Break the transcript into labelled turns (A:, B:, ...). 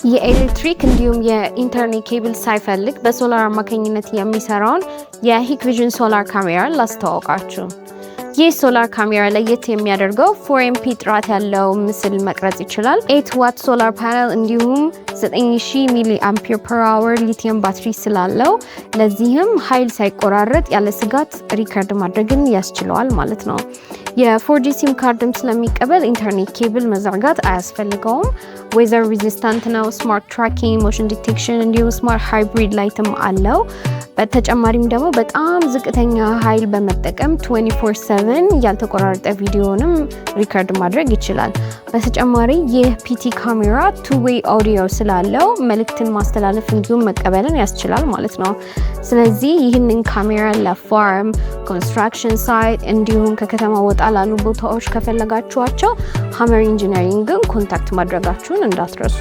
A: የኤሌክትሪክ እንዲሁም የኢንተርኔት ኬብል ሳይፈልግ በሶላር አማካኝነት የሚሰራውን የሂክቪዥን ሶላር ካሜራ ላስተዋውቃችሁ። ይህ ሶላር ካሜራ ለየት የሚያደርገው 4MP ጥራት ያለው ምስል መቅረጽ ይችላል። 8 ዋት ሶላር ፓነል እንዲሁም 9000 ሚሊ አምፒር ፐር አወር ሊቲየም ባትሪ ስላለው ለዚህም ኃይል ሳይቆራረጥ ያለ ስጋት ሪከርድ ማድረግን ያስችለዋል ማለት ነው። የ4G ሲም ካርድም ስለሚቀበል ኢንተርኔት ኬብል መዘርጋት አያስፈልገውም። ዌዘር ሬዚስታንት ነው። ስማርት ትራኪንግ፣ ሞሽን ዲቴክሽን እንዲሁም ስማርት ሃይብሪድ ላይትም አለው። በተጨማሪም ደግሞ በጣም ዝቅተኛ ኃይል በመጠቀም 24/7 ያልተቆራረጠ ቪዲዮንም ሪከርድ ማድረግ ይችላል። በተጨማሪ ይህ ፒቲ ካሜራ 2-way ኦዲዮ ስላለው መልእክትን ማስተላለፍ እንዲሁም መቀበልን ያስችላል ማለት ነው። ስለዚህ ይህንን ካሜራ ለፋርም፣ ኮንስትራክሽን ሳይት እንዲሁም ከከተማ ወጣ ላሉ ቦታዎች ከፈለጋችኋቸው ሀመር ኢንጂነሪንግን ኮንታክት ማድረጋችሁን እንዳትረሱ።